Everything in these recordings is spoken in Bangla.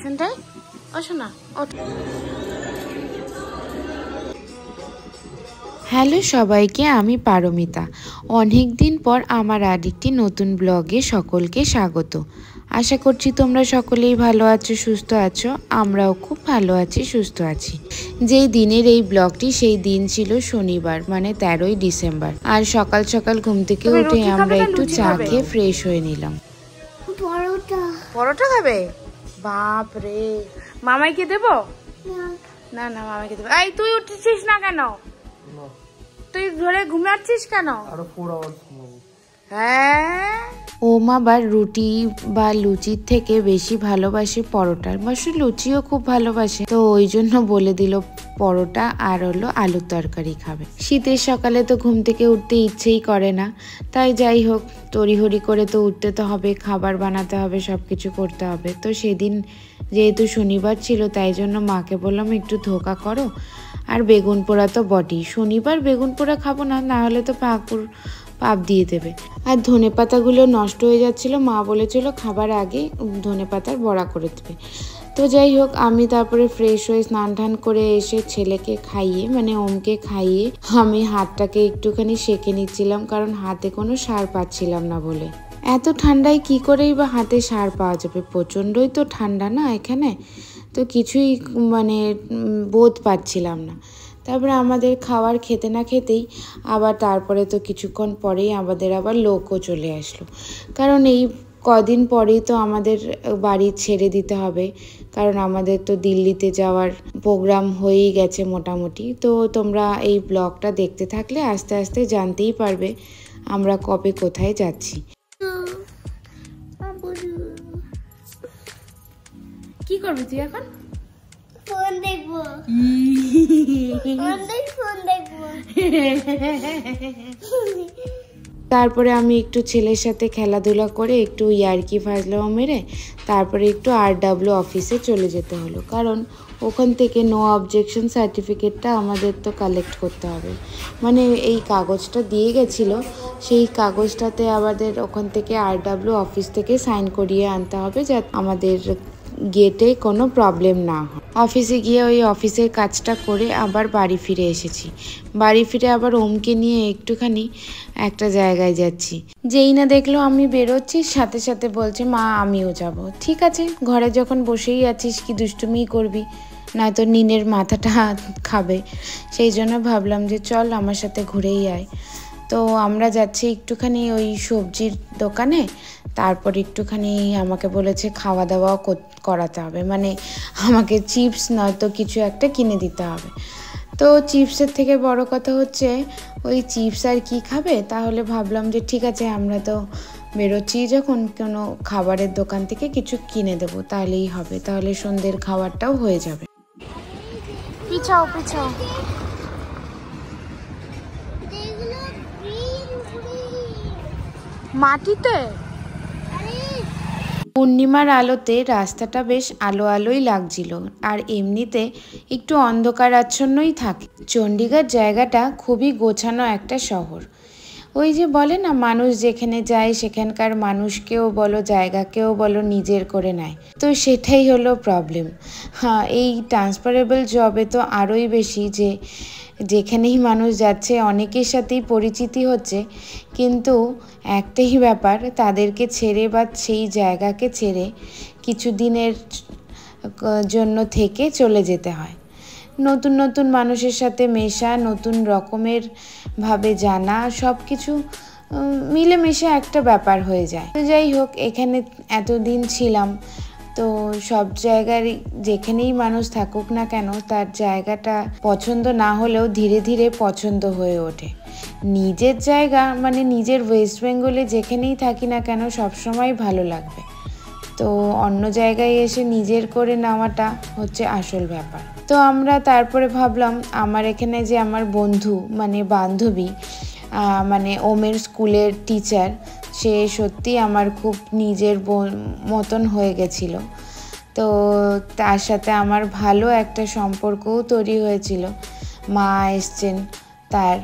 সেন্টাই আসো না। হ্যালো সবাইকে, আমি পারমিতা। অনেক দিন পর আমার আরেকটি নতুন ব্লগে সকলকে স্বাগত। আশা করছি তোমরা সকলেই ভালো আছো, সুস্থ আছো। আমরাও খুব ভালো আছি, সুস্থ আছি। যেই দিনের এই ব্লগটি, সেই দিন ছিল শনিবার, মানে 13ই ডিসেম্বর। আর সকাল সকাল ঘুম থেকে উঠে আমরা একটু চা খেয়ে ফ্রেশ হয়ে নিলাম। পরোটা খাবে? বাপ রে, মামাইকে দেবো? না না, মামাইকে দেবো। এই তুই উঠছিস না কেন? তুই ধরে ঘুমাচ্ছিস কেন? হ্যাঁ, ও আবার রুটি বা লুচির থেকে বেশি ভালোবাসে পরোটা, অবশ্য লুচিও খুব ভালোবাসে। তো ওই জন্য বলে দিল পরোটা আর হলো আলুর তরকারি খাবে। শীতের সকালে তো ঘুম থেকে উঠতে ইচ্ছেই করে না, তাই যাই হোক তড়িহড়ি করে তো উঠতে তো হবে, খাবার বানাতে হবে, সব কিছু করতে হবে। তো সেদিন যেহেতু শনিবার ছিল, তাই জন্য মাকে বললাম একটু ধোকা করো, আর বেগুন পোড়া তো বটেই। শনিবার বেগুন পোড়া খাবো না, না হলে তো পাপ দিয়ে দেবে। আর ধনে পাতাগুলো নষ্ট হয়ে যাচ্ছিল, মা বলেছিল খাবার আগে ধনে পাতার বড়া করে দেবে। তো যাই হোক, আমি তারপরে ফ্রেশ হয়ে স্নান টান করে এসে ছেলেকে খাইয়ে, মানে ওমকে খাইয়ে, আমি হাতটাকে একটুখানি সেঁকে নিচ্ছিলাম, কারণ হাতে কোনো সার পাচ্ছিলাম না বলে। এত ঠান্ডায় কি করেই বা হাতে সার পাওয়া যাবে, প্রচণ্ডই তো ঠান্ডা না এখানে, তো কিছুই মানে বোধ পাচ্ছিলাম না। তারপরে আমাদের খাবার খেতে না খেতেই আবার তারপরে তো কিছুক্ষণ পরেই আমাদের আবার লোকও চলে আসলো, কারণ এই কদিন পরেই তো আমাদের বাড়ি ছেড়ে দিতে হবে, কারণ আমাদের তো দিল্লিতে যাওয়ার প্রোগ্রাম হয়েই গেছে মোটামুটি। তো তোমরা এই ব্লগটা দেখতে থাকলে আস্তে আস্তে জানতেই পারবে আমরা কবে কোথায় যাচ্ছি। কি করবি তুই এখন? ফোন দেখবো। তারপরে আমি একটু ছেলের সাথে খেলাধুলা করে একটু ইয়ার্কি ফাজলাও মেরে তারপরে একটু RW অফিসে চলে যেতে হলো, কারণ ওখান থেকে নো অবজেকশন সার্টিফিকেটটা আমাদের তো কালেক্ট করতে হবে। মানে এই কাগজটা দিয়ে গেছিলো, সেই কাগজটাতে আমাদের ওখান থেকে RW অফিস থেকে সাইন করিয়ে আনতে হবে, যাতে আমাদের গেটে কোনো প্রবলেম না হয়। অফিসে গিয়ে ওই অফিসের কাজটা করে আবার বাড়ি ফিরে এসেছি। বাড়ি ফিরে আবার ওমকে নিয়ে একটুখানি একটা জায়গায় যাচ্ছি। যেই না দেখলো আমি বেরোচ্ছি, সাথে সাথে বলছে মা আমিও যাব। ঠিক আছে, ঘরে যখন বসেই আছিস কি দুষ্টুমিই করবি, নয়তো নিনের মাথাটা খাবে। সেই জন্য ভাবলাম যে চল আমার সাথে ঘুরেই আয়। তো আমরা যাচ্ছি একটুখানি ওই সবজির দোকানে, তারপর একটুখানি আমাকে বলেছে খাওয়া দাওয়াও করাতে হবে, মানে আমাকে চিপস নয়তো কিছু একটা কিনে দিতে হবে। তো চিপসের থেকে বড় কথা হচ্ছে ওই চিপস আর কি খাবে, তাহলে ভাবলাম যে ঠিক আছে আমরা তো বেরোচ্ছি যখন, কোনো খাবারের দোকান থেকে কিছু কিনে দেবো, তাহলেই হবে, তাহলে সন্ধ্যের খাবারটাও হয়ে যাবে। পিছাও পিছাও। মাটিতে পূর্ণিমার আলোতে রাস্তাটা বেশ আলো আলোই লাগছিল, আর এমনিতে একটু অন্ধকার আচ্ছন্নই থাকে। চণ্ডীগড় জায়গাটা খুবই গোছানো একটা শহর। ওই যে বলে না, মানুষ যেখানে যায় সেখানকার মানুষকেও বলো জায়গাকেও বলো নিজের করে নেয়, তো সেটাই হলো প্রবলেম। হ্যাঁ, এই ট্রান্সফারেবল জবে তো আরোই বেশি, যে যেখানেই মানুষ যাচ্ছে অনেকের সাথেই পরিচিতি হচ্ছে, কিন্তু একটাই ব্যাপার, তাদেরকে ছেড়ে বা সেই জায়গাকে ছেড়ে কিছু দিনের জন্য থেকে চলে যেতে হয়। নতুন নতুন মানুষের সাথে মেশা, নতুন রকমের ভাবে জানা, সব কিছু মিলেমিশে একটা ব্যাপার হয়ে যায়। তো যাই হোক, এখানে এতদিন ছিলাম, তো সব জায়গার যেখানেই মানুষ থাকুক না কেন, তার জায়গাটা পছন্দ না হলেও ধীরে ধীরে পছন্দ হয়ে ওঠে। নিজের জায়গা মানে নিজের ওয়েস্ট বেঙ্গলে যেখানেই থাকি না কেন সবসময় ভালো লাগবে, তো অন্য জায়গায় এসে নিজের করে নেওয়াটা হচ্ছে আসল ব্যাপার। তো আমরা তারপরে ভাবলাম, আমার এখানে যে আমার বন্ধু মানে বান্ধবী, মানে ওমের স্কুলের টিচার, সে সত্যি আমার খুব নিজের মতন হয়ে গেছিল। তো তার সাথে আমার ভালো একটা সম্পর্কও তৈরি হয়েছিল। মা এসছেন তার,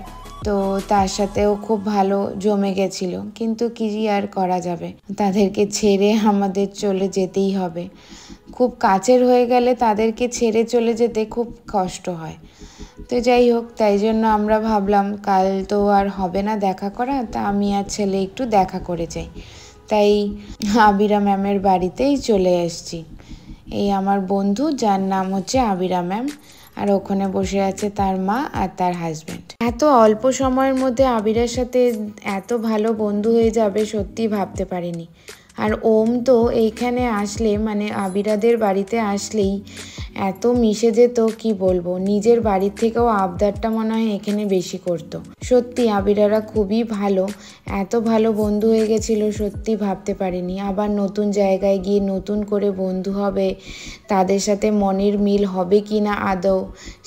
তো তার সাথেও খুব ভালো জমে গেছিল, কিন্তু কি আর করা যাবে, তাদেরকে ছেড়ে আমাদের চলে যেতেই হবে। খুব কাছের হয়ে গেলে তাদেরকে ছেড়ে চলে যেতে খুব কষ্ট হয়। তো যাই হোক, তাই জন্য আমরা ভাবলাম কাল তো আর হবে না দেখা করা, তা আমি আর ছেলে একটু দেখা করে যাই। তাই আবিরা ম্যামের বাড়িতেই চলে এসেছি। এই আমার বন্ধু, যার নাম হচ্ছে আবিরা ম্যাম, আর ওখানে বসে আছে তার মা আর তার হাজব্যান্ড। এত অল্প সময়ের মধ্যে আবিরার সাথে এত ভালো বন্ধু হয়ে যাবে সত্যি ভাবতে পারিনি। আর ওম তো এইখানে আসলে, মানে আবিরাদের বাড়িতে আসলেই এত মিশে যেত কি বলবো, নিজের বাড়ির থেকেও আবদারটা মনে হয় এখানে বেশি করত। সত্যি আবিরারা খুবই ভালো, এত ভালো বন্ধু হয়ে গেছিল সত্যি ভাবতে পারিনি। আবার নতুন জায়গায় গিয়ে নতুন করে বন্ধু হবে, তাদের সাথে মনের মিল হবে কি না আদৌ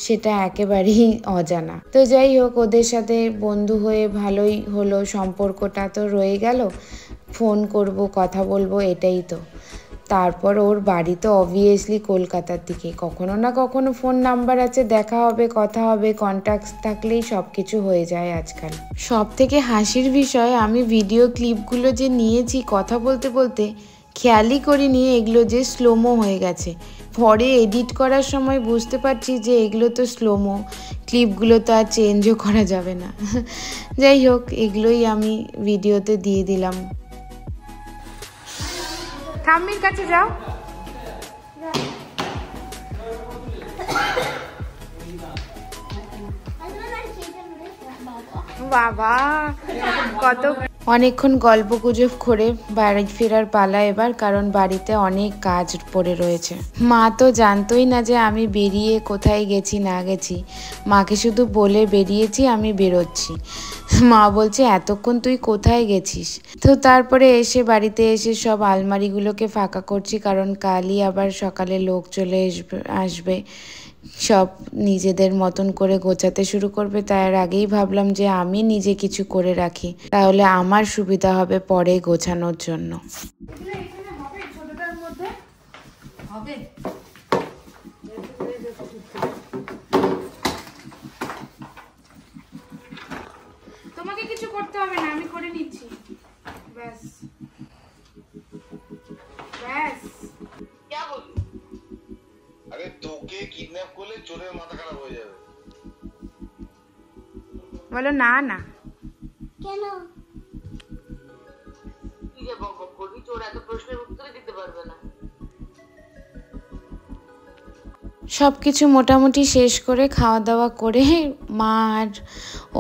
সেটা একেবারেই অজানা। তো যাই হোক, ওদের সাথে বন্ধু হয়ে ভালোই হলো, সম্পর্কটা তো রয়ে গেল। ফোন করব, কথা বলবো, এটাই তো। তারপর ওর বাড়ি তো অবভিয়াসলি কলকাতার দিকে, কখনো না কখনো ফোন নাম্বার আছে, দেখা হবে, কথা হবে, কন্ট্যাক্টস থাকলেই সব কিছু হয়ে যায় আজকাল। সব থেকে হাসির বিষয়, আমি ভিডিও ক্লিপগুলো যে নিয়েছি কথা বলতে বলতে খেয়ালই করিনি এগুলো যে স্লোমো হয়ে গেছে। পরে এডিট করার সময় বুঝতে পারছি যে এগুলো তো স্লোমো, ক্লিপগুলো তো আর চেঞ্জও করা যাবে না। যাই হোক, এগুলোই আমি ভিডিওতে দিয়ে দিলাম। ঠাম্মির কাছে যাও। বাবা কত অনেকক্ষণ গল্প গুজব করে বাড়ি ফেরার পালা এবার, কারণ বাড়িতে অনেক কাজ পড়ে রয়েছে। মা তো জানতোই না যে আমি বেরিয়ে কোথায় গেছি না গেছি, মাকে শুধু বলে বেরিয়েছি আমি বেরোচ্ছি। মা বলছে এতক্ষণ তুই কোথায় গেছিস। তো তারপরে এসে বাড়িতে এসে সব আলমারিগুলোকে ফাঁকা করছি, কারণ কালই আবার সকালে লোক চলে আসবে, সব নিজেদের মতন করে গোছাতে শুরু করবে। তার আগেই ভাবলাম যে আমি নিজে কিছু করে রাখি, তাহলে আমার সুবিধা হবে পরে গোছানোর জন্য। তোমাকে কিছু করতে হবে না, আমি করে নিচ্ছি। ব্যাস ব্যাস। আরে তোকে কিডন্যাপ করলে চোরের মাথা খারাপ হয়ে যাবে। বলো না না। কেন? তুই যে বক বক করবি, চোর এত প্রশ্নের উত্তরই দিতে পারবে না। সব কিছু মোটামুটি শেষ করে খাওয়া দাওয়া করে মা আর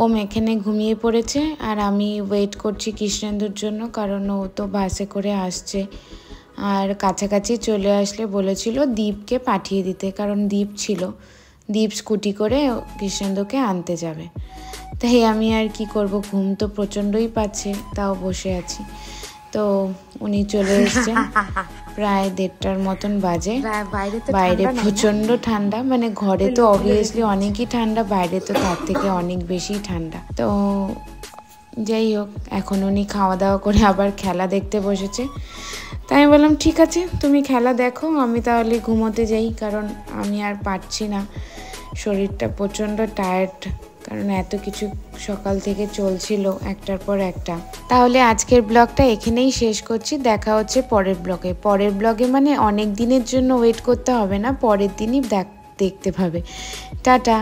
ওম এখানে ঘুমিয়ে পড়েছে, আর আমি ওয়েট করছি কৃষ্ণেন্দুর জন্য, কারণ ও তো বাসে করে আসছে। আর কাছাকাছি চলে আসলে বলেছিল দীপকে পাঠিয়ে দিতে, কারণ দীপ ছিল, দীপ স্কুটি করে কৃষ্ণেন্দুকে আনতে যাবে। তাই আমি আর কি করব, ঘুম তো প্রচণ্ডই পাচ্ছে, তাও বসে আছি। তো উনি চলে এসেছেন, প্রায় 1:30টার মতন বাজে। বাইরে প্রচণ্ড ঠান্ডা, মানে ঘরে তো অবভিয়াসলি অনেকই ঠান্ডা, বাইরে তো তার থেকে অনেক বেশি ঠান্ডা। তো যাই হোক, এখন উনি খাওয়া দাওয়া করে আবার খেলা দেখতে বসেছে। তাই আমি বললাম ঠিক আছে তুমি খেলা দেখো, আমি তাহলে ঘুমোতে যাই, কারণ আমি আর পারছি না, শরীরটা প্রচণ্ড টায়ার্ড, কারণ এত কিছু সকাল থেকে চলছিল একটার পর একটা। তাহলে আজকের ব্লগটা এখানেই শেষ করছি, দেখা হচ্ছে পরের ব্লগে। পরের ব্লগে মানে অনেক দিনের জন্য ওয়েট করতে হবে না, পরের দিনই দেখতে পাবে। টাটা।